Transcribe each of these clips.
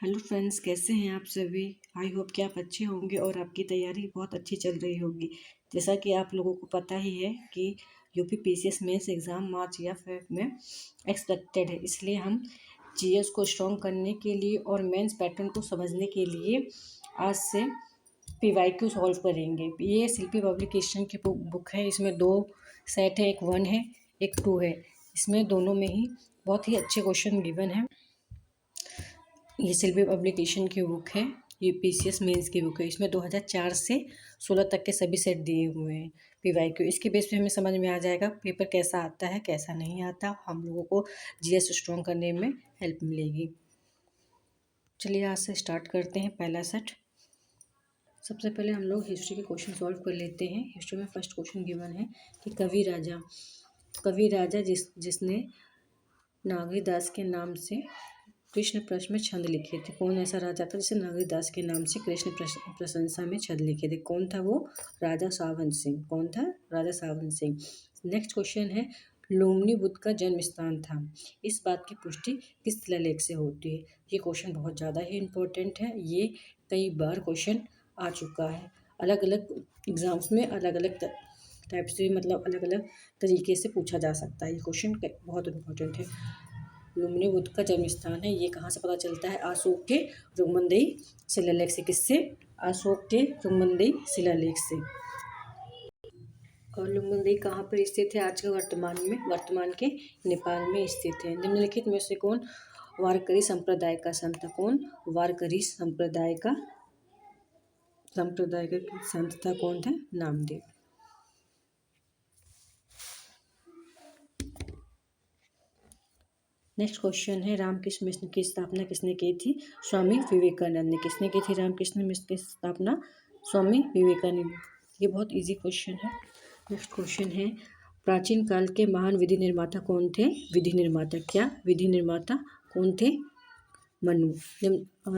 Hello friends, कैसे हैं आप सभी। आई होप कि आप अच्छे होंगे और आपकी तैयारी बहुत अच्छी चल रही होगी। जैसा कि आप लोगों को पता ही है कि UP PCS mains exam March या फेब में एक्सपेक्टेड है, इसलिए हम जीएस को स्ट्रॉन्ग करने के लिए और मेंस पैटर्न को समझने के लिए आज से पीवाईक्यू सॉल्व करेंगे। ये शिल्पी पब्लिकेशन की बुक है। इसमें 2 सेट है, एक 1 है, एक 2 है। इसमें दोनों में ही बहुत ही अच्छे क्वेश्चन गिवन है। ये शिल्पी पब्लिकेशन की बुक है, ये पीसीएस मेंस की बुक है। इसमें 2004 से 16 तक के सभी सेट दिए हुए हैं पीवाईक्यू। इसके बेस पे हमें समझ में आ जाएगा पेपर कैसा आता है कैसा नहीं आता। हम लोगों को जीएस स्ट्रॉन्ग करने में हेल्प मिलेगी। चलिए आज से स्टार्ट करते हैं पहला सेट। सबसे पहले हम लोग हिस्ट्री के क्वेश्चन सॉल्व कर लेते हैं। हिस्ट्री में फर्स्ट क्वेश्चन गिवन है कि कवि राजा जिसने नागरीदास के नाम से कृष्ण प्रश्न में छंद लिखे थे। कौन ऐसा राजा था जिसे नागरीदास के नाम से कृष्ण प्रशंसा में छंद लिखे थे? कौन था वो? राजा सावन सिंह। कौन था? राजा सावन सिंह। नेक्स्ट क्वेश्चन है, लुम्बिनी बुद्ध का जन्म स्थान था। इस बात की पुष्टि किस शिलालेख से होती है? ये क्वेश्चन बहुत ज़्यादा ही इम्पोर्टेंट है। ये कई बार क्वेश्चन आ चुका है। अलग अलग एग्जाम्स में अलग अलग टाइप से, मतलब अलग अलग तरीके से पूछा जा सकता है। ये क्वेश्चन बहुत इम्पोर्टेंट है। लुम्बिनी बुद्ध का जन्म स्थान है, ये कहाँ से पता चलता है? अशोक के रुकमंदेही शिलालेख से। किससे? अशोक के रुकमंदेही शिलालेख से। और लुम्बिनी कहाँ पर स्थित है? आज के वर्तमान के नेपाल में स्थित है। निम्नलिखित में से कौन वारकरी संप्रदाय का संत था? कौन वारकरी संप्रदाय का संत था? कौन था? नामदेव। नेक्स्ट क्वेश्चन है, रामकृष्ण मिशन की स्थापना किसने की थी? स्वामी विवेकानंद ने। किसने की थी रामकृष्ण मिशन की स्थापना? स्वामी विवेकानंद। ये बहुत इजी क्वेश्चन है। नेक्स्ट क्वेश्चन है, प्राचीन काल के महान विधि निर्माता कौन थे? विधि निर्माता क्या? विधि निर्माता कौन थे? मनु।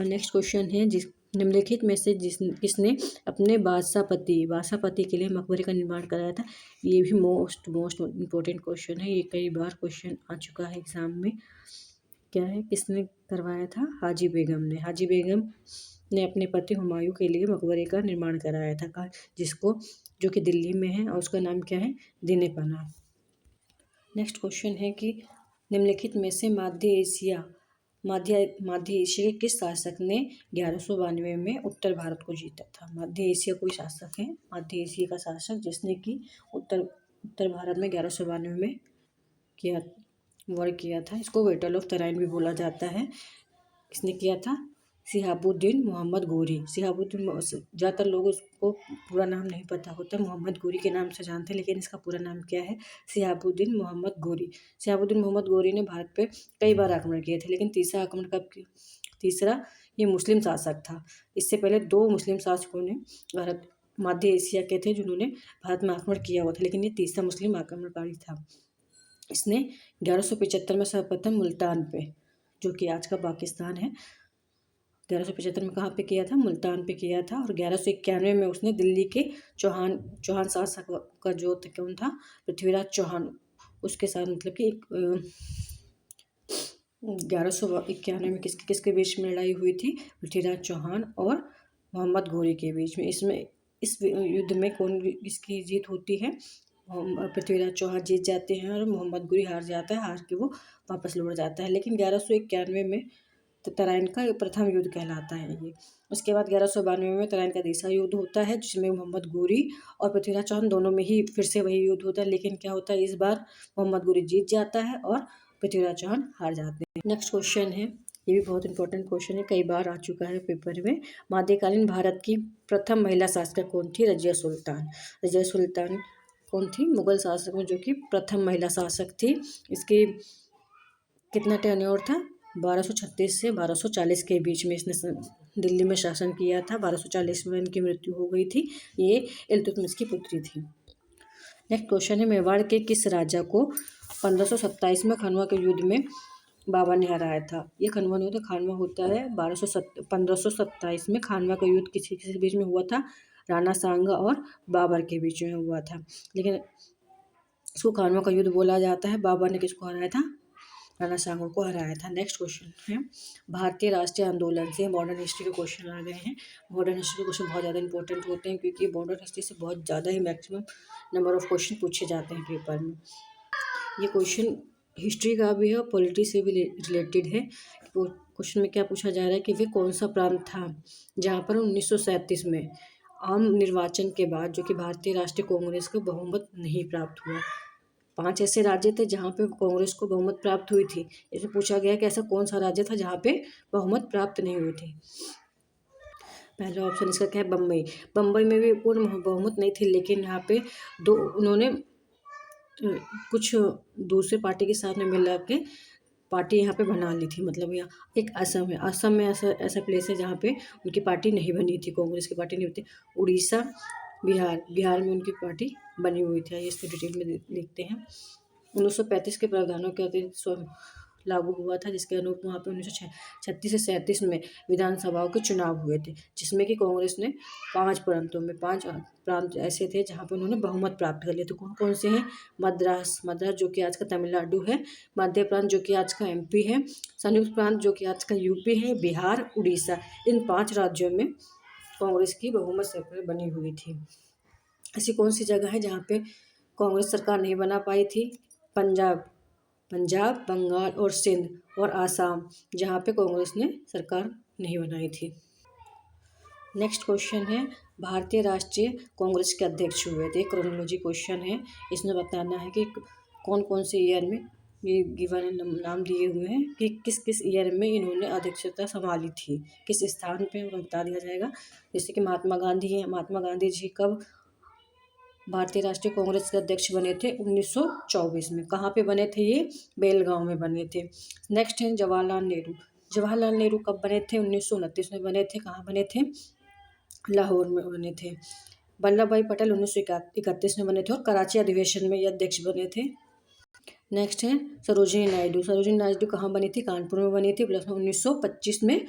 नेक्स्ट क्वेश्चन है, निम्नलिखित में से किसने अपने बादशाहपति के लिए मकबरे का निर्माण कराया था? ये भी मोस्ट इम्पोर्टेंट क्वेश्चन है। ये कई बार क्वेश्चन आ चुका है एग्जाम में। क्या है? किसने करवाया था? हाजी बेगम ने। हाजी बेगम ने अपने पति हुमायूं के लिए मकबरे का निर्माण कराया था, जो कि दिल्ली में है, और उसका नाम क्या है? दीन पनाह। नेक्स्ट क्वेश्चन है कि निम्नलिखित में से मध्य एशिया के किस शासक ने 1192 में उत्तर भारत को जीता था? मध्य एशिया कोई शासक है, मध्य एशिया का शासक जिसने कि उत्तर भारत में 1192 में वर्क किया था। इसको बैटल ऑफ तराइन भी बोला जाता है। किसने किया था? सिहाबुद्दीन मोहम्मद गोरी। ज़्यादातर लोग उसको पूरा नाम नहीं पता होता, मोहम्मद गोरी के नाम से जानते हैं, लेकिन इसका पूरा नाम क्या है? सिहाबुद्दीन मोहम्मद गोरी। सिहाबुद्दीन मोहम्मद गोरी ने भारत पे कई बार आक्रमण किए थे, लेकिन तीसरा आक्रमण कब किया? तीसरा ये मुस्लिम शासक था। इससे पहले 2 मुस्लिम शासकों ने मध्य एशिया के थे जिन्होंने भारत में आक्रमण किया हुआ था, लेकिन ये तीसरा मुस्लिम आक्रमणकारी था। इसने 1175 में सर्वप्रथम मुल्तान पे, जो कि आज का पाकिस्तान है, 1175 में कहाँ पे किया था? मुल्तान पे किया था। और 1191 में उसने दिल्ली के चौहान शासक का जो कौन था? पृथ्वीराज चौहान। उसके साथ मतलब कि 1191 में किसके बीच में लड़ाई हुई थी? पृथ्वीराज चौहान और मोहम्मद घोरी के बीच में। इस युद्ध में किसकी जीत होती है? पृथ्वीराज चौहान जीत जाते हैं और मोहम्मद घोरी हार जाता है। हार के वो वापस लौट जाता है। लेकिन 1191 में तराइन का प्रथम युद्ध कहलाता है ये। उसके बाद 1192 में तराइन का दूसरा युद्ध होता है, जिसमें मोहम्मद घोरी और पृथ्वीराज चौहान दोनों में ही फिर से वही युद्ध होता है। लेकिन क्या होता है, इस बार मोहम्मद घोरी जीत जाता है और पृथ्वीराज चौहान हार जाते हैं। नेक्स्ट क्वेश्चन है, ये भी बहुत इंपॉर्टेंट क्वेश्चन है, कई बार आ चुका है पेपर में। मध्यकालीन भारत की प्रथम महिला शासक कौन थी? रजिया सुल्तान। रजिया सुल्तान कौन थी? मुगल शासक में जो कि प्रथम महिला शासक थी। इसकी कितना टेन्योर था? 1236 से 1240 के बीच में इसने दिल्ली में शासन किया था। 1240 में इनकी मृत्यु हो गई थी। ये इल्तुतमिश की पुत्री थी। नेक्स्ट क्वेश्चन है, मेवाड़ के किस राजा को 1527 में खनवा के युद्ध में बाबर ने हराया था? ये खनवा नहीं होता, खानवा होता है। 1527 में खानवा का युद्ध किसी बीच में हुआ था? राणा सांगा और बाबर के बीच में हुआ था, लेकिन इसको खानवा का युद्ध बोला जाता है। बाबर ने किसको हराया था? राणा सांगो को हराया था। नेक्स्ट क्वेश्चन है भारतीय राष्ट्रीय आंदोलन से मॉडर्न हिस्ट्री के क्वेश्चन आ गए हैं। मॉडर्न हिस्ट्री के क्वेश्चन बहुत ज़्यादा इंपॉर्टेंट होते हैं क्योंकि मॉडर्न हिस्ट्री से बहुत ज़्यादा ही मैक्सिमम नंबर ऑफ क्वेश्चन पूछे जाते हैं पेपर में। ये क्वेश्चन हिस्ट्री का भी है और पॉलिटी से भी रिलेटेड है। क्वेश्चन में क्या पूछा जा रहा है कि वे कौन सा प्रांत था जहाँ पर 1937 में आम निर्वाचन के बाद जो कि भारतीय राष्ट्रीय कांग्रेस को बहुमत नहीं प्राप्त हुआ। 5 ऐसे राज्य थे जहाँ पे कांग्रेस को बहुमत प्राप्त हुई थी। इसमें पूछा गया कि ऐसा कौन सा राज्य था जहाँ पे बहुमत प्राप्त नहीं हुई थी। पहला ऑप्शन इसका क्या है, बम्बई। बम्बई में भी पूर्ण बहुमत नहीं थी, लेकिन यहाँ पे उन्होंने कुछ दूसरे पार्टी के साथ में मिला के पार्टी यहाँ पे बना ली थी। मतलब यहाँ एक असम है, असम में ऐसा प्लेस है जहाँ पे उनकी पार्टी नहीं बनी थी, कांग्रेस की पार्टी नहीं होती। उड़ीसा, बिहार में उनकी पार्टी बनी हुई थी। ये इसको डिटेल में देखते हैं। 1935 के प्रावधानों के अतिरिक्त लागू हुआ था, जिसके अनुरूप वहाँ पे 1936 से 37 में विधानसभाओं के चुनाव हुए थे, जिसमें कि कांग्रेस ने 5 प्रांत ऐसे थे जहाँ पे उन्होंने बहुमत प्राप्त कर लिया। तो कौन कौन से हैं, मद्रास जो कि आज का तमिलनाडु है, मध्य प्रांत जो कि आज का MP है, संयुक्त प्रांत जो कि आज का UP है, बिहार, उड़ीसा। इन 5 राज्यों में कांग्रेस की बहुमत सरकार बनी हुई थी। ऐसी कौन सी जगह है जहाँ पे कांग्रेस सरकार नहीं बना पाई थी, पंजाब, बंगाल और सिंध और आसाम, जहाँ पे कांग्रेस ने सरकार नहीं बनाई थी। नेक्स्ट क्वेश्चन है भारतीय राष्ट्रीय कांग्रेस के अध्यक्ष हुए थे। क्रोनोलॉजी क्वेश्चन है, इसमें बताना है कि कौन कौन से ईयर में ये गिवन नाम दिए हुए हैं कि किस किस ईयर में इन्होंने अध्यक्षता संभाली थी, किस स्थान पे बता दिया जाएगा। जैसे कि महात्मा गांधी हैं, महात्मा गांधी जी कब भारतीय राष्ट्रीय कांग्रेस के अध्यक्ष बने थे, 1924 में। कहाँ पे बने थे ये, बेलगांव में बने थे। नेक्स्ट है जवाहरलाल नेहरू कब बने थे, 1929 में बने थे। कहाँ बने थे, लाहौर में बने थे। वल्लभ भाई पटेल 1931 में बने थे और कराची अधिवेशन में ये अध्यक्ष बने थे। नेक्स्ट है सरोजिनी नायडू कहाँ बनी थी, कानपुर में बनी थी। प्लस 1925 में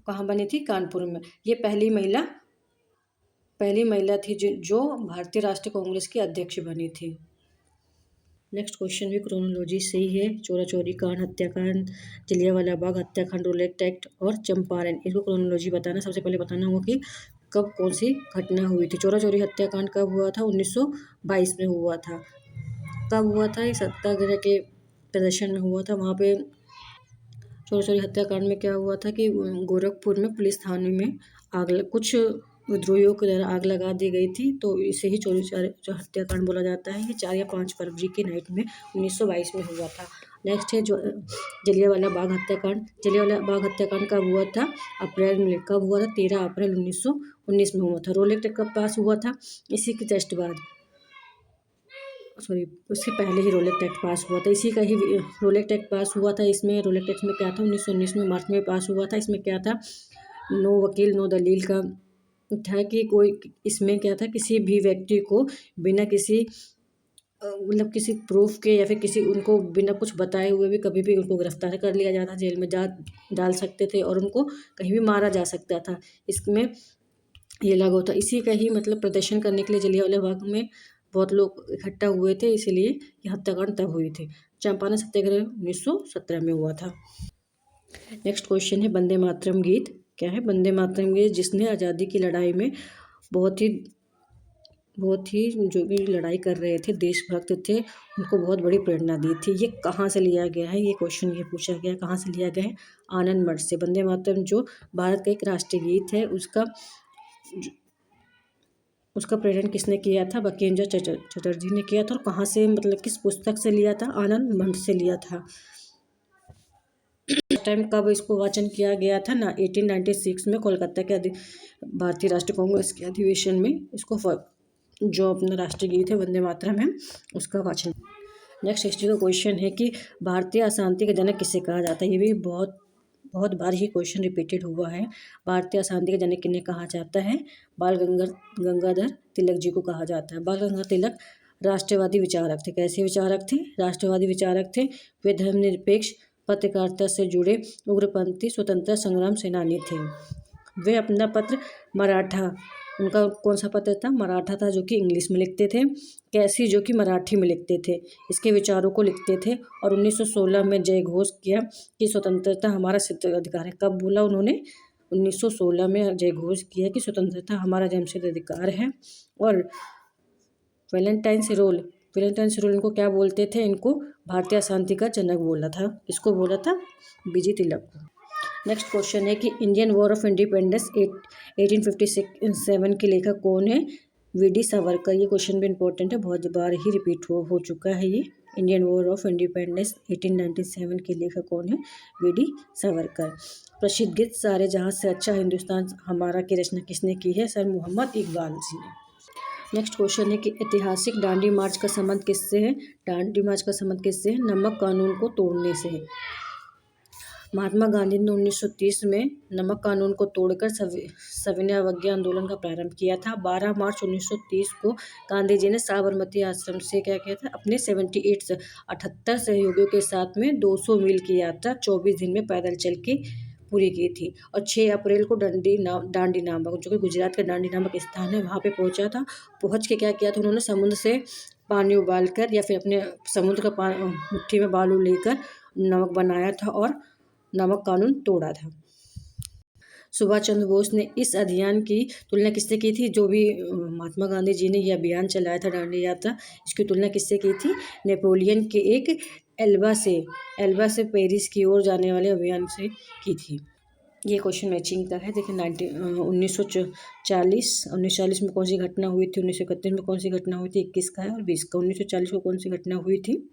कहाँ बनी थी, कानपुर में। ये पहली महिला थी जो भारतीय राष्ट्रीय कांग्रेस की अध्यक्ष बनी थी। नेक्स्ट क्वेश्चन भी क्रोनोलॉजी से ही है। चोरा चोरी कांड, हत्याकांड, जलियांवाला बाग हत्याकांड, रोलेट एक्ट और चंपारण, इसको क्रोनोलॉजी बताना। सबसे पहले बताना होगा कि कब कौन सी घटना हुई थी। चोरा चोरी हत्याकांड कब हुआ था, 1922 में हुआ था। कब हुआ था, ये सत्याग्रह के प्रदर्शन में हुआ था। वहाँ पे चोरा चोरी हत्याकांड में क्या हुआ था कि गोरखपुर में पुलिस थाने में कुछ विद्रोहियों के द्वारा आग लगा दी गई थी, तो इसे ही चोरी हत्याकांड बोला जाता है। ये 4 या 5 फरवरी की नाइट में 1922 में हुआ था। नेक्स्ट है जो जलियांवाला बाग हत्याकांड कब हुआ था, अप्रैल में। कब हुआ था, 13 अप्रैल 1919 में हुआ था। रोलेट एक्ट कब पास हुआ था, इसी के जस्ट बाद, उससे पहले ही रोलेट एक्ट पास हुआ था। इसी का ही रोलेट एक्ट पास हुआ था। इसमें रोलेट एक्ट में क्या था, 1919 में मार्च में पास हुआ था। इसमें क्या था, नो वकील नो दलील का था कि इसमें क्या था, किसी भी व्यक्ति को बिना किसी मतलब किसी प्रूफ के या फिर उनको बिना कुछ बताए हुए भी कभी भी उनको गिरफ्तार कर लिया जाता, जेल में डाल सकते थे और उनको कहीं भी मारा जा सकता था। इसमें ये लागू था। इसी का ही मतलब प्रदर्शन करने के लिए जलियांवाला बाग में बहुत लोग इकट्ठा हुए थे, इसलिए ये हत्याकांड तब हुई थी। चंपारण सत्याग्रह 1917 में हुआ था। नेक्स्ट क्वेश्चन है वंदे मातरम गीत क्या है। वंदे मातरम गीत जिसने आज़ादी की लड़ाई में बहुत ही जो भी लड़ाई कर रहे थे, देशभक्त थे, उनको बहुत बड़ी प्रेरणा दी थी। ये कहाँ से लिया गया है, ये क्वेश्चन ये पूछा गया है कहाँ से लिया गया है, आनंद मठ से। वंदे मातरम जो भारत का एक राष्ट्रीय गीत है, उसका प्रेरण किसने किया था, बंकिम चंद्र चटर्जी ने किया था। और कहाँ से, मतलब किस पुस्तक से लिया था, आनंद मठ से लिया था। टाइम कब इसको वाचन किया गया था ना, 1896 में कोलकाता के भारतीय राष्ट्रीय कांग्रेस के अधिवेशन में इसको जो अपना राष्ट्रीय गीत है वंदे मातरम है, उसका वाचन। नेक्स्ट हिस्ट्री का क्वेश्चन है कि भारतीय अशांति का जनक किसे कहा जाता है। ये भी बहुत बार ही क्वेश्चन रिपीटेड हुआ है। भारतीय अशांति का जनक किन्हें कहा जाता है, बाल गंगाधर तिलक जी को कहा जाता है। बाल गंगाधर तिलक राष्ट्रवादी विचारक थे। कैसे विचारक थे, राष्ट्रवादी विचारक थे। वे धर्मनिरपेक्ष पत्रकारिता से जुड़े उग्रपंथी स्वतंत्रता संग्राम सेनानी थे। वे अपना पत्र मराठा उनका कौन सा पत्र था? मराठा था, जो कि इंग्लिश में लिखते थे। कैसी, जो कि मराठी में लिखते थे। इसके विचारों को लिखते थे और 1916 में जय घोष किया कि स्वतंत्रता हमारा सिद्ध अधिकार है। कब बोला उन्होंने? 1916 में जय घोष किया कि स्वतंत्रता हमारा जन्मसिद्ध अधिकार है। और वैलेंटाइन रोल इनको क्या बोलते थे? इनको भारतीय शांति का जनक बोला था। इसको बोला था बीजी तिलक को। नेक्स्ट क्वेश्चन है कि इंडियन वॉर ऑफ इंडिपेंडेंस 1857 के लेखक कौन है? वी.डी. सावरकर। ये क्वेश्चन भी इंपॉर्टेंट है, बहुत बार ही रिपीट हो चुका है ये। इंडियन वॉर ऑफ इंडिपेंडेंस 1897 के लेखक कौन है? वी.डी. सावरकर। प्रसिद्ध गीत सारे जहां से अच्छा हिंदुस्तान हमारा की रचना किसने की है? सर मोहम्मद इकबाल जी ने। नेक्स्ट क्वेश्चन है कि ऐतिहासिक दांडी मार्च का संबंध किससे है? दांडी मार्च का संबंध किससे है? नमक कानून को तोड़ने से है। महात्मा गांधी ने 1930 में नमक कानून को तोड़कर सविनय अवज्ञा आंदोलन का प्रारंभ किया था। 12 मार्च 1930 को गांधी जी ने साबरमती आश्रम से क्या किया था? अपने 78 सहयोगियों के साथ में 200 मील की यात्रा 24 दिन में पैदल चल के पूरी की थी। और 6 अप्रैल को दांडी नामक, जो कि गुजरात का दांडी नामक स्थान है, वहाँ पे पहुँचा था। पहुँच के क्या किया था उन्होंने? समुद्र से पानी उबालकर या फिर अपने समुद्र का मुट्ठी में बालू लेकर नमक बनाया था और नमक कानून तोड़ा था। सुभाष चंद्र बोस ने इस अभियान की तुलना किससे की थी? जो भी महात्मा गांधी जी ने यह अभियान चलाया था दांडी यात्रा, इसकी तुलना किससे की थी? नेपोलियन के एक एल्बा से पेरिस की ओर जाने वाले अभियान से की थी। ये क्वेश्चन मैचिंग का है। देखिए 1940 में कौन सी घटना हुई थी? 1931 में कौन सी घटना हुई थी? 21 का है और 20 का। 1940 को कौन सी घटना हुई थी?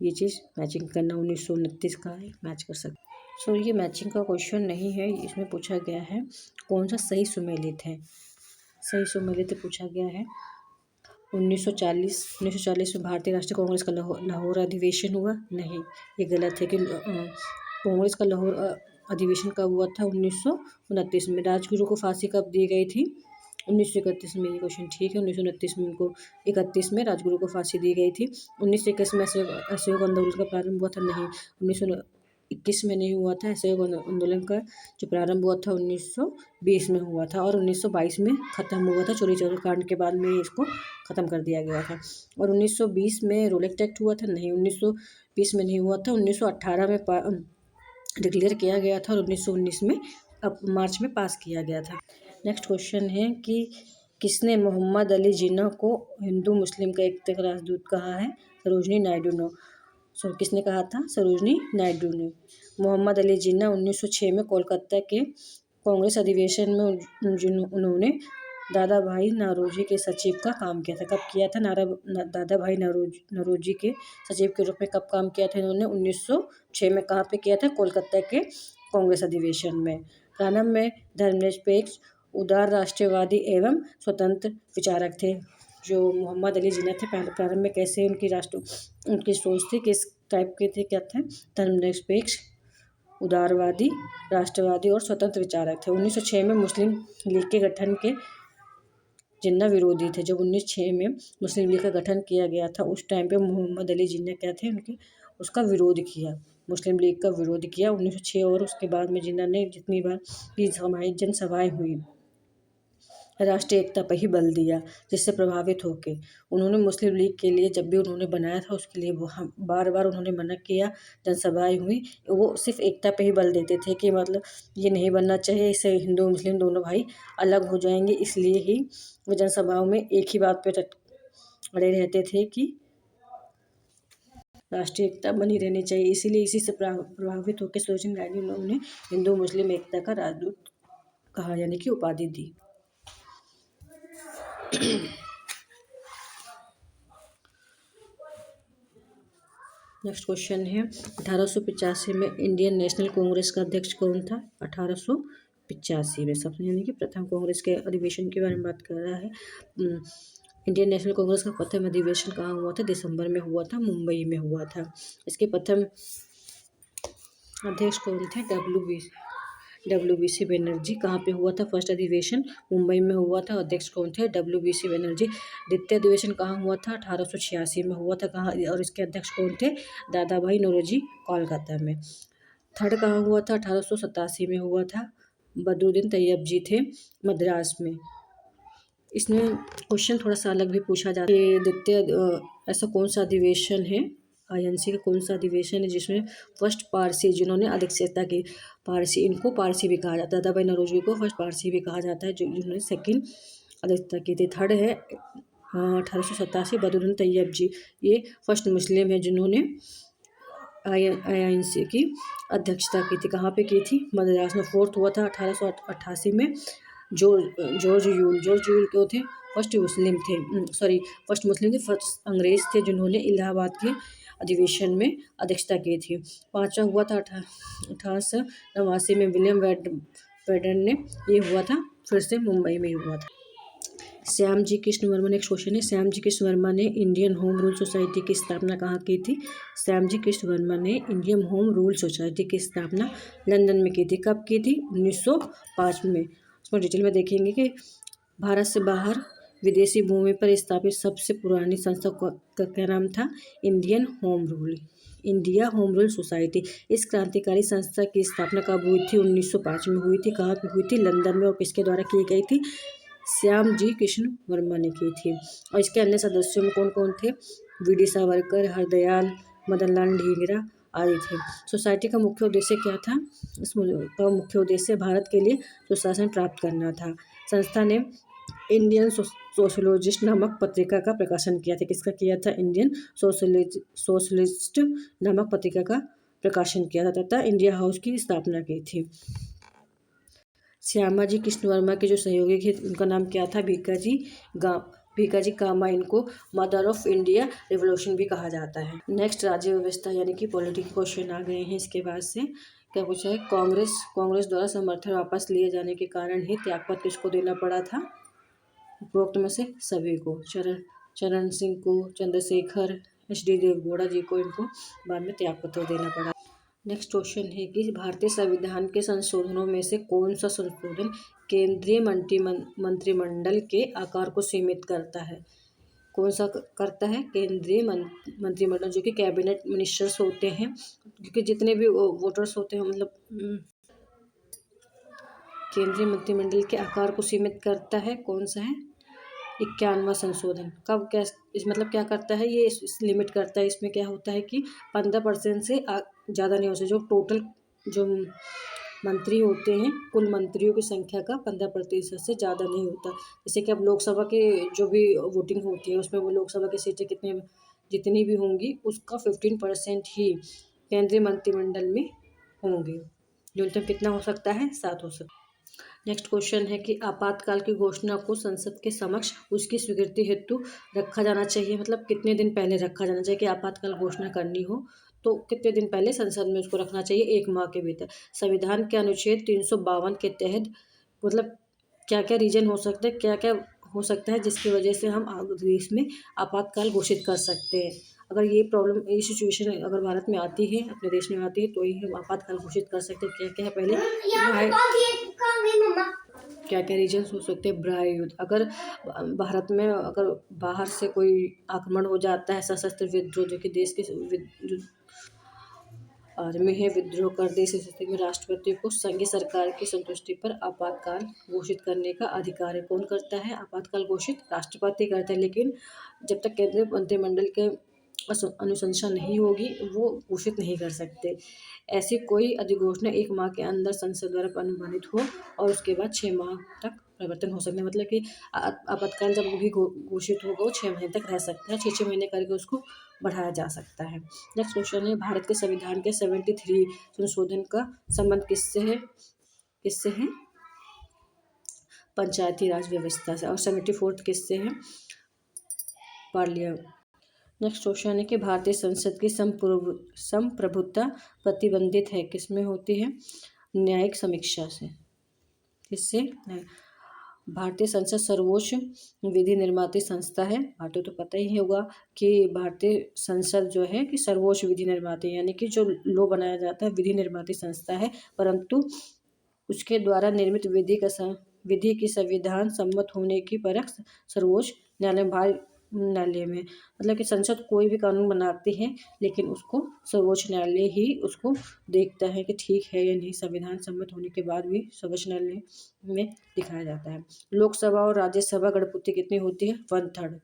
ये चीज़ मैचिंग करना 1929 का है, मैच कर सकते। सो ये मैचिंग का क्वेश्चन नहीं है, इसमें पूछा गया है कौन सा सही सुमेलित है। सही सुमेलित पूछा गया है 1940 में भारतीय राष्ट्रीय कांग्रेस का लाहौर अधिवेशन हुआ। नहीं, ये गलत है कि कांग्रेस का लाहौर अधिवेशन कब हुआ था? 1929 में। राजगुरु को फांसी कब दी गई थी? 1931 में। ये क्वेश्चन ठीक है। 1929 में उनको 31 में राजगुरु को फांसी दी गई थी। 1921 में असहयोग आंदोलन का प्रारंभ हुआ था। नहीं, 1921 में नहीं हुआ था। असहयोग आंदोलन का जो प्रारंभ हुआ था 1920 में हुआ था और 1922 में ख़त्म हुआ था। चोरी चौरी कांड के बाद में इसको ख़त्म कर दिया गया था। और 1920 में रोलेक्ट एक्ट हुआ था। नहीं, 1920 में नहीं हुआ था। 1918 में डिक्लेयर किया गया था और 1919 में मार्च में पास किया गया था। नेक्स्ट क्वेश्चन है कि किसने मोहम्मद अली जिन्ना को हिंदू मुस्लिम का एकता का राजदूत कहा है? सरोजनी नायडू ने। किसने कहा था? सरोजनी नायडू ने। मोहम्मद अली जिन्ना 1906 में कोलकाता के कांग्रेस अधिवेशन में उन्होंने दादा भाई नौरोजी के सचिव का काम किया था। कब किया था? दादा भाई नौरोजी के सचिव के रूप में कब काम किया था इन्होंने? 1906 में। कहाँ पे किया था? कोलकाता के कांग्रेस अधिवेशन में। प्रारंभ में धर्मनिरपेक्ष, उदार, राष्ट्रवादी एवं स्वतंत्र विचारक थे। जो मोहम्मद अली जिन्ना थे, पहले प्रारंभ में कैसे उनकी सोच थी, किस टाइप के थे? क्या थे? धर्मनिरपेक्ष, उदारवादी, राष्ट्रवादी और स्वतंत्र विचारक थे। 1906 में मुस्लिम लीग के गठन के जिन्ना विरोधी थे। जब 1906 में मुस्लिम लीग का गठन किया गया था, उस टाइम पे मोहम्मद अली जिन्ना क्या थे? उसका विरोध किया, मुस्लिम लीग का विरोध किया 1906। और उसके बाद में जिन्ना ने जितनी बार भी जनसभाएं हुई, राष्ट्रीय एकता पर ही बल दिया, जिससे प्रभावित होकर उन्होंने मुस्लिम लीग के लिए जब भी उन्होंने बनाया था, उसके लिए बार बार उन्होंने मना किया। जनसभाएं हुई, वो सिर्फ एकता पे ही बल देते थे कि मतलब ये नहीं बनना चाहिए, इससे हिंदू मुस्लिम दोनों भाई अलग हो जाएंगे। इसलिए ही वो जनसभाओं में एक ही बात पे अड़े रहते थे कि राष्ट्रीय एकता बनी रहनी चाहिए। इसीलिए इसी से प्रभावित होकर सरोजिनी नायडू ने उन्हें हिंदू मुस्लिम एकता का राजदूत कहा, यानी कि उपाधि दी। नेक्स्ट क्वेश्चन है 1885 में इंडियन नेशनल कांग्रेस का अध्यक्ष कौन था? 1885 में सबसे, यानी कि प्रथम कांग्रेस के अधिवेशन के बारे में बात कर रहा है। इंडियन नेशनल कांग्रेस का प्रथम अधिवेशन कहाँ हुआ था? दिसंबर में हुआ था, मुंबई में हुआ था। इसके प्रथम अध्यक्ष कौन थे? WBC बनर्जी। कहाँ पे हुआ था फर्स्ट अधिवेशन? मुंबई में हुआ था। अध्यक्ष कौन थे? WBC बनर्जी। द्वितीय अधिवेशन कहाँ हुआ था? 1886 में हुआ था। कहाँ, और इसके अध्यक्ष कौन थे? दादा भाई नौरोजी, कोलकाता में। थर्ड कहाँ हुआ था? 1887 में हुआ था, बदरुद्दीन तैयब जी थे मद्रास में। इसमें क्वेश्चन थोड़ा सा अलग भी पूछा जाता है। देखते ऐसा कौन सा अधिवेशन है, आईएनसी का कौन सा अधिवेशन है जिसमें फर्स्ट पारसी जिन्होंने अध्यक्षता की, पारसी, इनको पारसी भी कहा जाता है, दादाभाई नौरोजी को फर्स्ट पारसी भी कहा जाता है, जो जिन्होंने सेकंड अध्यक्षता की थी। थर्ड है 1887 बदरुद्दीन तैयब जी, ये फर्स्ट मुस्लिम है जिन्होंने आईएनसी की अध्यक्षता की थी। कहाँ पे की थी? मद्रास में। फोर्थ हुआ था 1888 में जॉर्ज यूल क्यों थे? फर्स्ट मुस्लिम थे, फर्स्ट मुस्लिम थे, फर्स्ट अंग्रेज थे जिन्होंने इलाहाबाद के अधिवेशन में अध्यक्षता की थी। पांचवा हुआ था 1889 में विलियम वेडन ने, ये हुआ था फिर से मुंबई में हुआ था। श्याम जी कृष्ण वर्मा ने, एक क्वेश्चन है, श्याम जी कृष्ण वर्मा ने इंडियन होम रूल सोसाइटी की स्थापना कहाँ की थी? श्याम जी कृष्ण वर्मा ने इंडियन होम रूल सोसाइटी की स्थापना लंदन में की थी। कब की थी? 1905 में। उसमें डिटेल में देखेंगे कि भारत से बाहर विदेशी भूमि पर स्थापित सबसे पुरानी संस्था का क्या नाम था? India home rule society. इस क्रांतिकारी संस्था की स्थापना कब हुई थी? 1905 में हुई थी। कहाँ पे हुई थी? लंदन में। और किसके द्वारा की गई थी? श्याम जी कृष्ण वर्मा ने की थी। और इसके अन्य सदस्यों में कौन कौन थे? वी.डी. सावरकर, हरदयाल, मदनलाल ढींगरा आदि थे। सोसाइटी का मुख्य उद्देश्य क्या था? इसका मुख्य उद्देश्य भारत के लिए सुशासन प्राप्त करना था। संस्था ने इंडियन सोशलिस्ट नामक पत्रिका का प्रकाशन किया था। किसका किया था? इंडियन सोशलिस्ट नामक पत्रिका का प्रकाशन किया था तथा इंडिया हाउस की स्थापना की थी। श्यामाजी कृष्ण वर्मा के जो सहयोगी थे उनका नाम क्या था? भीकाजी कामा। इनको मदर ऑफ इंडिया रिवोल्यूशन भी कहा जाता है। नेक्स्ट राज्य व्यवस्था यानी कि पॉलिटिकल क्वेश्चन आ गए हैं। इसके बाद से क्या पूछा है? कांग्रेस द्वारा समर्थन वापस लिए जाने के कारण ही त्यागपत्र किसको देना पड़ा था? उपरोक्त में से सभी को, चरण सिंह को, चंद्रशेखर, HD देवगौड़ा जी को, इनको बाद में त्यागपत्र देना पड़ा। नेक्स्ट क्वेश्चन है कि भारतीय संविधान के संशोधनों में से कौन सा संशोधन केंद्रीय मंत्रिमंडल के आकार को सीमित करता है? कौन सा करता है? केंद्रीय मंत्रिमंडल, जो कि कैबिनेट मिनिस्टर्स होते हैं, क्योंकि जितने भी वोटर्स होते हैं, मतलब केंद्रीय मंत्रिमंडल के आकार को सीमित करता है। कौन सा है? 51वां संशोधन। कब, क्या, इस मतलब क्या करता है ये? लिमिट करता है। इसमें क्या होता है कि 15% से ज़्यादा नहीं हो सकता। जो टोटल जो मंत्री होते हैं, कुल मंत्रियों की संख्या का 15% से ज़्यादा नहीं होता। जैसे कि अब लोकसभा के जो भी वोटिंग होती है उसमें वो लोकसभा की सीटें जितनी भी होंगी उसका 15% ही केंद्रीय मंत्रिमंडल में होंगे। न्यूनतम कितना हो सकता है? 7 हो सकता है। नेक्स्ट क्वेश्चन है कि आपातकाल की घोषणा को संसद के समक्ष उसकी स्वीकृति हेतु रखा जाना चाहिए, मतलब कितने दिन पहले रखा जाना चाहिए? कि आपातकाल घोषणा करनी हो तो कितने दिन पहले संसद में उसको रखना चाहिए? 1 माह के भीतर। संविधान के अनुच्छेद 352 के तहत मतलब क्या क्या रीजन हो सकता है, क्या क्या हो सकता है जिसकी वजह से हम देश में आपातकाल घोषित कर सकते हैं? अगर ये प्रॉब्लम, ये सिचुएशन अगर भारत में आती है, अपने देश में आती है, तो ही हम आपातकाल घोषित कर सकते हैं। क्या क्या है? पहले क्या क्या रीजन्स हो सकते हैं? ब्राह्य युद्ध, अगर भारत में अगर बाहर से कोई आक्रमण हो जाता है, सशस्त्र विद्रोह, जो कि देश के आर्मी है विद्रोह कर दे, इस स्थिति में राष्ट्रपति को संघीय सरकार की संतुष्टि पर आपातकाल घोषित करने का अधिकार है। कौन करता है आपातकाल घोषित? राष्ट्रपति करता है। लेकिन जब तक केंद्रीय मंत्रिमंडल के अनुशंसा नहीं होगी वो घोषित नहीं कर सकते। ऐसी कोई अधिघोषणा 1 माह के अंदर संसद द्वारा अनुमोदित हो और उसके बाद 6 माह तक परिवर्तन हो सकते हैं। मतलब कि आपातकाल जब भी घोषित होगा वो 6 महीने तक रह सकता है। 6 महीने करके उसको बढ़ाया जा सकता है। नेक्स्ट क्वेश्चन है, भारत के संविधान के 73 संशोधन का संबंध किससे है? पंचायती राज व्यवस्था से। और 74 किससे है? पार्लियामेंट। नेक्स्ट क्वेश्चन है कि भारतीय संसद की संप्रभुता प्रतिबंधित है, किसमें होती है? न्यायिक समीक्षा से। किससे? भारतीय संसद सर्वोच्च विधि निर्माती संस्था है। आपको तो पता ही होगा कि भारतीय संसद जो है कि सर्वोच्च विधि निर्माती, यानी कि जो लॉ बनाया जाता है विधि निर्माती संस्था है, परंतु उसके द्वारा निर्मित विधि की संविधान सम्मत होने की परख सर्वोच्च न्यायालय न्यायालय में। मतलब कि संसद कोई भी कानून बनाती है, लेकिन उसको सर्वोच्च न्यायालय ही उसको देखता है कि ठीक है या नहीं। संविधान सम्मत होने के बाद भी सर्वोच्च न्यायालय में दिखाया जाता है। लोकसभा और राज्यसभा गणपूर्ति कितनी होती है? 1/3।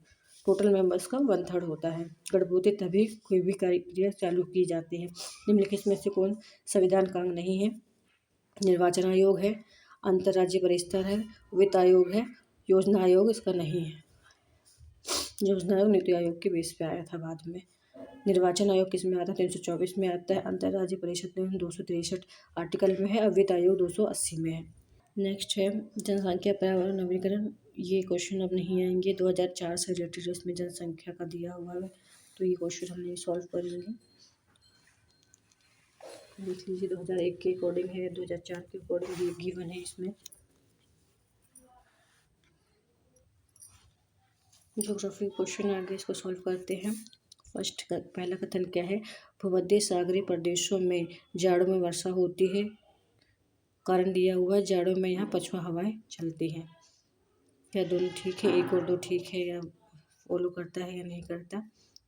टोटल मेंबर्स का 1/3 होता है। गणपूर्ति तभी कोई भी प्रक्रिया चालू की जाती है। निम्नलिखित में से कौन संविधान का अंग नहीं है? निर्वाचन आयोग है, अंतर्राज्यीय परिषद है, वित्त आयोग है, योजना आयोग इसका नहीं है। योजना आयोग नीति आयोग के बेस पे आया था बाद में। निर्वाचन आयोग किस में आता है? 324 में आता है। अंतर्राज्यीय परिषद में 263 आर्टिकल में है और वित्त आयोग 280 में है। नेक्स्ट है जनसंख्या पर्यावरण नवीकरण। ये क्वेश्चन अब नहीं आएंगे, 2004 से रिलेटेड उसमें जनसंख्या का दिया हुआ है, तो ये क्वेश्चन हम नहीं सॉल्व करेंगे। देख लीजिए 2001 के अकॉर्डिंग है, 2004 के अकॉर्डिंग ये गिवन है। इसमें ज्योग्राफी क्वेश्चन आगे इसको सॉल्व करते हैं। फर्स्ट का पहला कथन क्या है? भूमध्य सागरीय प्रदेशों में जाड़ों में वर्षा होती है। कारण दिया हुआ है जाड़ों में यहाँ पछुआ हवाएं चलती हैं। क्या दोनों ठीक है? एक और दो ठीक है या फॉलो करता है या नहीं करता?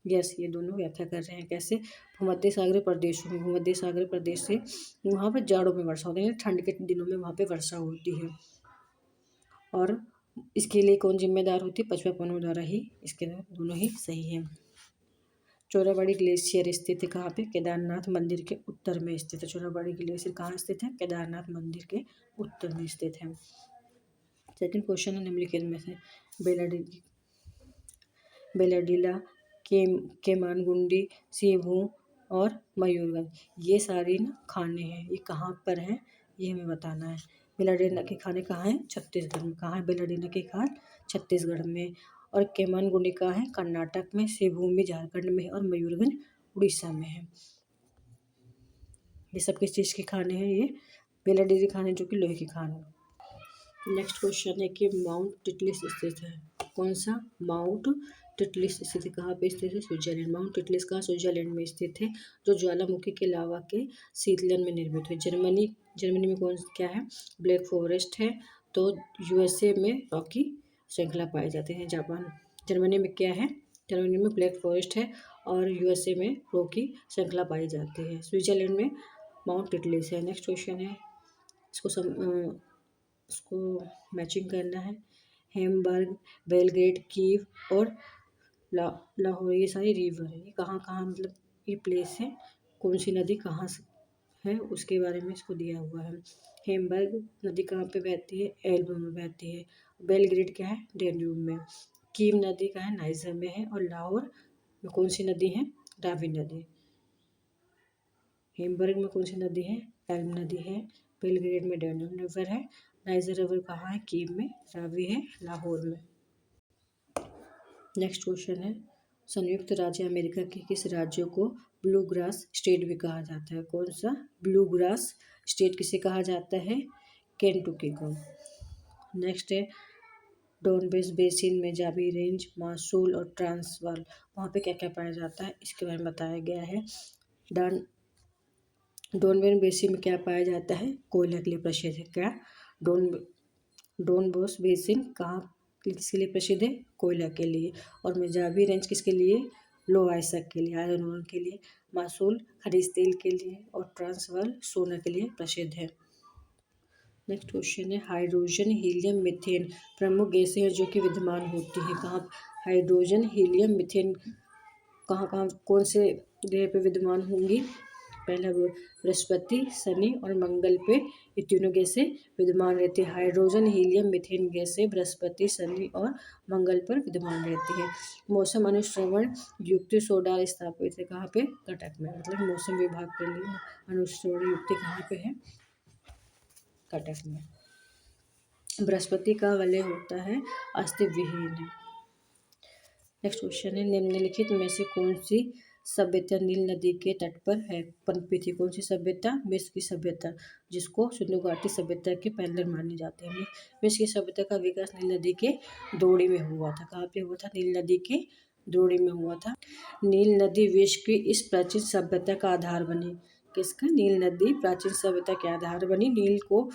यस, ये दोनों व्याख्या कर रहे हैं। कैसे? भूमध्य सागरीय प्रदेशों में, भूमध्य सागरीय प्रदेश से वहाँ पर जाड़ों में वर्षा होती है, ठंड के दिनों में वहाँ पे वर्षा होती है। और इसके लिए कौन जिम्मेदार होती है? पछुआ पवनों द्वारा ही। इसके दोनों ही सही है। चोराबाड़ी ग्लेशियर स्थित है कहाँ पे? केदारनाथ मंदिर के उत्तर में स्थित है। चोराबाड़ी ग्लेशियर कहाँ स्थित है? केदारनाथ मंदिर के उत्तर में स्थित है। सेकंड क्वेश्चन है निम्नलिखित में से बेलाडीला, केमानगुंडी, सिंहभूम और मयूरगंज, ये सारी ना खाने हैं। ये कहाँ पर हैं ये हमें बताना है। बेलाडीला के खाने कहाँ हैं? छत्तीसगढ़ में। कहाँ है बेलाडीला के खान? छत्तीसगढ़ में। और केमानगुंडी कहाँ है? कर्नाटक में। सिंहभूम झारखंड में और मयूरगंज उड़ीसा में है। ये सब किस चीज़ के खाने हैं? ये बेलाडीला खाने जो कि लोहे के खान है। नेक्स्ट क्वेश्चन है कि माउंट टिटलिस स्थित है। कौन सा? माउंट टिटलिस स्थित है। कहाँ पे स्थित है? स्विट्जरलैंड। माउंट टिटलिस कहाँ? स्विट्जरलैंड में स्थित है, जो ज्वालामुखी के लावा के शीतलन में निर्मित है। जर्मनी में कौन क्या है? ब्लैक फॉरेस्ट है। तो यूएसए में रॉकी श्रृंखला पाए जाते हैं। जापान जर्मनी में क्या है? जर्मनी में ब्लैक फॉरेस्ट है और यूएसए में रॉकी श्रृंखला पाई जाती है। स्विट्जरलैंड में माउंट टिटलिस है। नेक्स्ट क्वेश्चन है, इसको मैचिंग करना है। हैम्बर्ग, बेलग्रेड, कीव और लाहौर, ये सारी रिवर है। ये कहाँ कहाँ मतलब ये प्लेस है, कौन सी नदी कहाँ से है उसके बारे में इसको दिया हुआ है। हैम्बर्ग नदी कहाँ पे बहती है? एल्बो में बहती है। बेलग्रेड क्या है? डेन्यूब में। कीव नदी का है? नाइजर में है। और लाहौर में कौन सी नदी है? रावी नदी। हैम्बर्ग में कौन सी नदी है? एल्ब नदी है। बेलग्रेड में डेन्यूब रिवर है। नाइजर रिवर कहाँ है? कीव में। रावी है लाहौर में। नेक्स्ट क्वेश्चन है, संयुक्त राज्य अमेरिका के किस राज्य को ब्लू ग्रास स्टेट भी कहा जाता है? कौन सा? ब्लू ग्रास स्टेट किसे कहा जाता है? केंटुकी को। नेक्स्ट है, डॉनबेस बेसिन में जाबी रेंज, मासूल और ट्रांसवाल, वहाँ पे क्या क्या पाया जाता है इसके बारे में बताया गया है। डॉनबेस बेसिन में क्या पाया जाता है? कोयला के लिए प्रसिद्ध है। क्या? डॉनबॉस बेसिन कहाँ किसके लिए प्रसिद्ध है? कोयला के लिए। और मेजाबी रेंज किसके लिए? लो आयस्क के लिए, आयरन ओर के लिए। मासूल खनिज तेल के लिए और ट्रांसवाल सोना के लिए प्रसिद्ध है। नेक्स्ट क्वेश्चन है, हाइड्रोजन, हीलियम, मीथेन प्रमुख गैसें हैं जो कि विद्यमान होती हैं कहाँ? हाइड्रोजन, हीलियम, मीथेन कहाँ कहाँ कौन से ग्रह पे विद्यमान होंगी? पहला बृहस्पति, शनि और मंगल पे ये तीनों गैसें विद्यमान रहती है। हाइड्रोजन, हीलियम, मीथेन गैसें बृहस्पति, शनि और मंगल पर विद्यमान रहती है। मौसम अनुश्रवण युक्ति सोडार स्थापित है कहाँ पे? कटक में। मतलब मौसम विभाग के लिए अनुश्रवण युक्ति कहाँ पे है? कटक में। बृहस्पति का वलय होता है अस्थि विहीन है। नेक्स्ट क्वेश्चन है, निम्नलिखित में से कौन सी सभ्यता नील नदी के तट पर है पनपी थी? कौन सी सभ्यता? मिस्र की सभ्यता, जिसको सिंधु घाटी सभ्यता के पैलर माने जाते हैं। मिस्र की सभ्यता का विकास नील नदी के द्रोणी में हुआ था। कहाँ पे हुआ था? नील नदी के द्रोणी में हुआ था। नील नदी विश्व की इस प्राचीन सभ्यता का आधार बनी। किसका? नील नदी प्राचीन सभ्यता के आधार बनी। नील को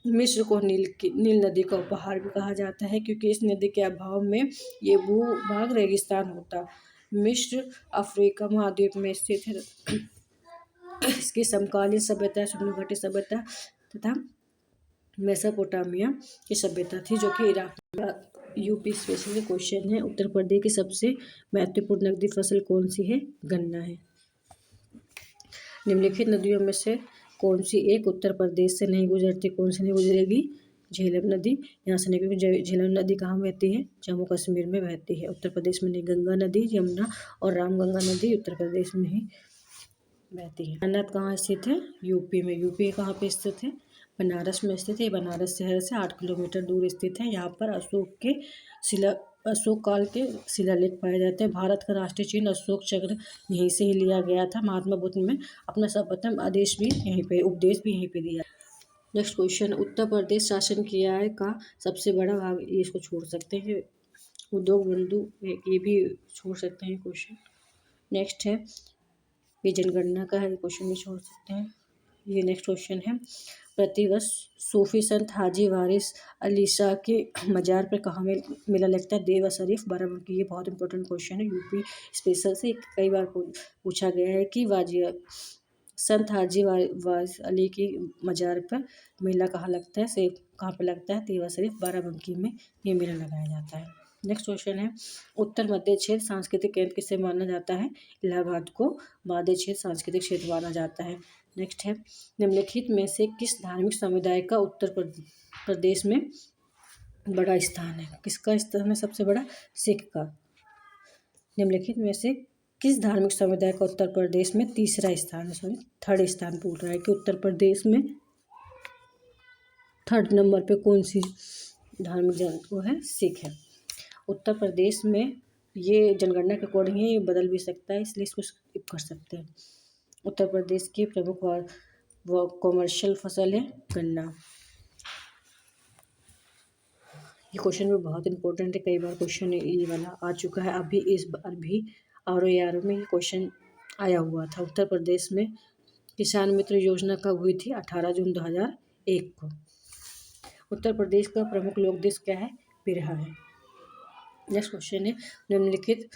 मिस्र को नील नदी का उपहार भी कहा जाता है, क्योंकि इस नदी के अभाव में ये भूभाग रेगिस्तान होता। मिस्र अफ्रीका महाद्वीप में स्थित है। इसकी समकालीन सभ्यता सुमेर घाटी सभ्यता तथा मेसोपोटामिया की सभ्यता थी, जो कि इराक में। यूपी स्पेशल क्वेश्चन है, उत्तर प्रदेश की सबसे महत्वपूर्ण नकदी फसल कौन सी है? गन्ना है। निम्नलिखित नदियों में से कौन सी एक उत्तर प्रदेश से नहीं गुजरती? कौन सी नहीं गुजरेगी? झेलम नदी यहाँ से नहीं, क्योंकि झेलम नदी कहाँ बहती है? जम्मू कश्मीर में बहती है, उत्तर प्रदेश में नहीं। गंगा नदी, यमुना और रामगंगा नदी उत्तर प्रदेश में ही बहती है। अनंत कहाँ स्थित है? यूपी में। यूपी कहाँ पे स्थित है? बनारस में स्थित है। बनारस शहर से 8 किलोमीटर दूर स्थित है। यहाँ पर अशोक काल के शिलालेख पाए जाते हैं। भारत का राष्ट्रीय चिन्ह अशोक चक्र यहीं से ही लिया गया था। महात्मा बुद्ध ने अपना सर्वप्रथम आदेश भी यहीं पे, उपदेश भी यहीं पे दिया। नेक्स्ट क्वेश्चन, उत्तर प्रदेश शासन की आय का सबसे बड़ा भाग, ये इसको छोड़ सकते हैं। उद्योग बंधु ये भी छोड़ सकते हैं क्वेश्चन। नेक्स्ट है, ये जनगणना का है, क्वेश्चन भी छोड़ सकते हैं। ये नेक्स्ट क्वेश्चन है, प्रतिवर्ष सूफी संत हाजी वारिस अली शाह के मजार पर कहाँ मेला लगता है? देवा शरीफ, बाराबंकी। ये बहुत इंपॉर्टेंट क्वेश्चन है, यूपी स्पेशल से कई बार पूछा गया है कि संत हाजी वारिस अली की मजार पर मेला कहाँ लगता है? से कहाँ पे लगता है? देवा शरीफ, बाराबंकी में ये मेला लगाया जाता है। नेक्स्ट क्वेश्चन है, उत्तर मध्य क्षेत्र सांस्कृतिक केंद्र किसे माना जाता है? इलाहाबाद को मध्य क्षेत्र सांस्कृतिक क्षेत्र माना जाता है। नेक्स्ट है, निम्नलिखित में से किस धार्मिक समुदाय का उत्तर प्रदेश में बड़ा स्थान है? किसका स्थान है सबसे बड़ा? सिख का। निम्नलिखित में से किस धार्मिक समुदाय का उत्तर प्रदेश में तीसरा स्थान है? सॉरी, थर्ड स्थान बोल रहा है कि उत्तर प्रदेश में थर्ड नंबर पे कौन सी धार्मिक वो है? सिख है। उत्तर प्रदेश में ये जनगणना के अकॉर्डिंग है, ये बदल भी सकता है, इसलिए इसको स्किप कर सकते हैं। उत्तर प्रदेश की प्रमुख कॉमर्शियल फसल है गन्ना। ये क्वेश्चन भी बहुत इंपॉर्टेंट है, कई बार क्वेश्चन ये वाला आ चुका है। अभी इस बार भी RO में ये क्वेश्चन आया हुआ था। उत्तर प्रदेश में किसान मित्र योजना कब हुई थी? 18 जून 2001 को। उत्तर प्रदेश का प्रमुख लोक नृत्य क्या है? बिरहा है। नेक्स्ट क्वेश्चन है, निम्नलिखित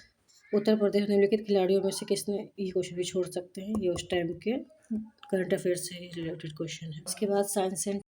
उत्तर प्रदेश निम्नलिखित खिलाड़ियों में से किसने, ये क्वेश्चन भी छोड़ सकते हैं, ये उस टाइम के करंट अफेयर से रिलेटेड क्वेश्चन है। इसके बाद साइंस एंड